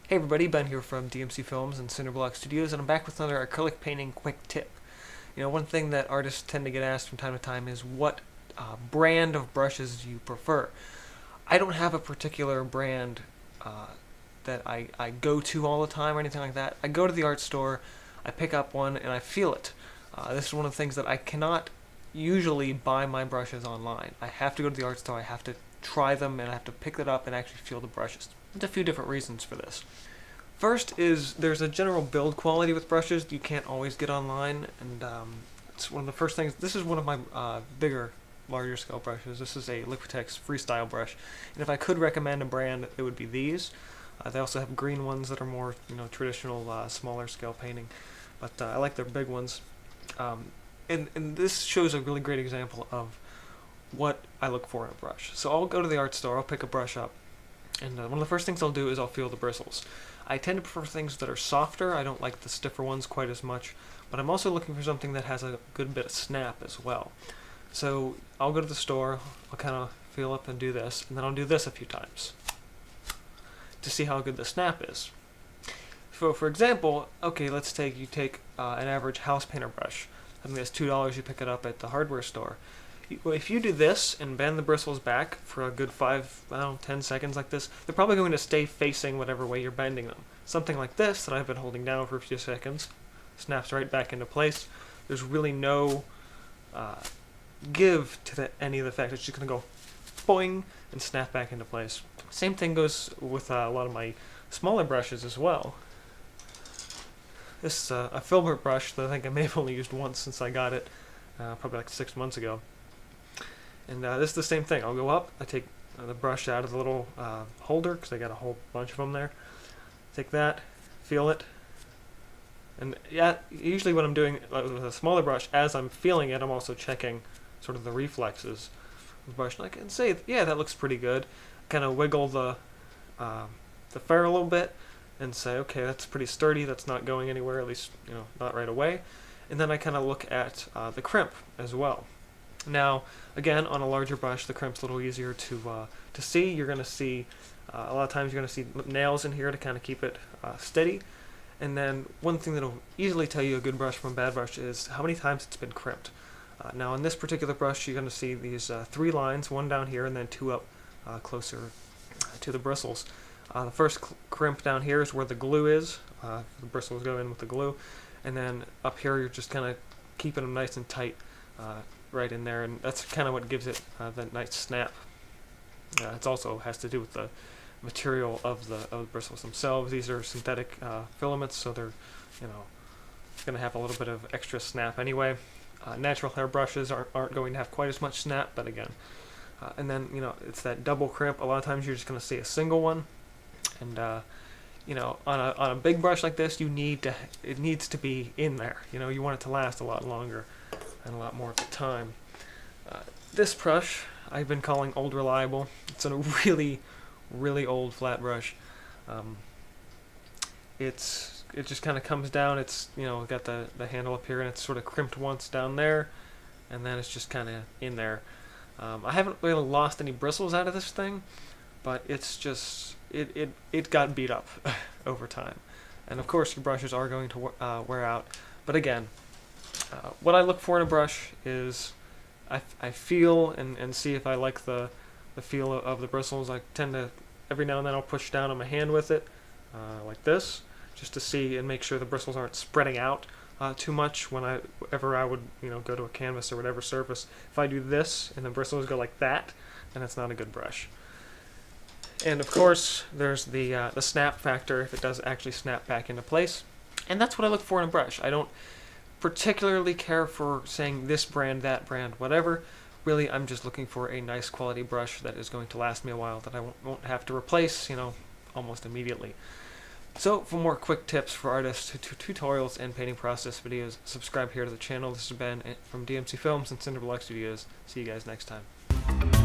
Hey everybody, Ben here from DMC Films and Cinderblock Studios, and I'm back with another acrylic painting quick tip. One thing that artists tend to get asked from time to time is what brand of brushes you prefer. I don't have a particular brand that I go to all the time or anything like that. I go to the art store, I pick up one, and I feel it. This is one of the things that I cannot usually buy my brushes online. I have to go to the art store, I have to try them, and I have to pick it up and actually feel the brushes. There's a few different reasons for this. First is there's a general build quality with brushes you can't always get online, and it's one of the first things. This is one of my larger scale brushes. This is a Liquitex Freestyle brush, and if I could recommend a brand, it would be these. They also have green ones that are more, traditional, smaller scale painting, but I like their big ones. And this shows a really great example of what I look for in a brush. So I'll go to the art store, I'll pick a brush up, and one of the first things I'll do is I'll feel the bristles. I tend to prefer things that are softer. I don't like the stiffer ones quite as much, but I'm also looking for something that has a good bit of snap as well. So I'll go to the store, I'll kind of feel up and do this, and then I'll do this a few times to see how good the snap is. So for example, okay, let's take an average house painter brush. Something that's $2, you pick it up at the hardware store. If you do this and bend the bristles back for a good 10 seconds like this, they're probably going to stay facing whatever way you're bending them. Something like this that I've been holding down for a few seconds snaps right back into place. There's really no give to any of the fact. It's just going to go boing and snap back into place. Same thing goes with a lot of my smaller brushes as well. This is a filbert brush that I think I may have only used once since I got it, probably like 6 months ago. And this is the same thing. I'll go up, I take the brush out of the little holder, because I got a whole bunch of them there. Take that, feel it. And yeah, usually what I'm doing with a smaller brush, as I'm feeling it, I'm also checking sort of the reflexes of the brush. And I can say, yeah, that looks pretty good. Kind of wiggle the fur a little bit and say, okay, that's pretty sturdy, that's not going anywhere, at least not right away. And then I kind of look at the crimp as well. Now, again, on a larger brush, the crimp's a little easier to see. You're going to see, a lot of times you're going to see nails in here to kind of keep it steady. And then one thing that'll easily tell you a good brush from a bad brush is how many times it's been crimped. Now, on this particular brush, you're going to see these 3 lines, one down here and then 2 up closer to the bristles. The first crimp down here is where the glue is. The bristles go in with the glue. And then up here, you're just kind of keeping them nice and tight right in there, and that's kind of what gives it that nice snap. It also has to do with the material of the bristles themselves. These are synthetic filaments, so they're going to have a little bit of extra snap anyway. Natural hair brushes aren't going to have quite as much snap, but again, and then it's that double crimp. A lot of times you're just going to see a single one, and on a big brush like this, it needs to be in there. You want it to last a lot longer and a lot more of the time. This brush I've been calling Old Reliable. It's a really, really old flat brush. It just kind of comes down. It's got the handle up here, and it's sort of crimped once down there, and then it's just kind of in there. I haven't really lost any bristles out of this thing, but it's just it got beat up over time. And of course, your brushes are going to wear out. But again, what I look for in a brush is I feel and see if I like the feel of the bristles. I tend to, every now and then I'll push down on my hand with it, like this, just to see and make sure the bristles aren't spreading out too much whenever I would go to a canvas or whatever surface. If I do this and the bristles go like that, then it's not a good brush. And of course, there's the snap factor, if it does actually snap back into place. And that's what I look for in a brush. I don't particularly care for saying this brand, that brand, whatever. Really, I'm just looking for a nice quality brush that is going to last me a while, that I won't have to replace, almost immediately. So, for more quick tips for artists, tutorials, and painting process videos, subscribe here to the channel. This has been from DMC Films and Cinderblock Studios. See you guys next time.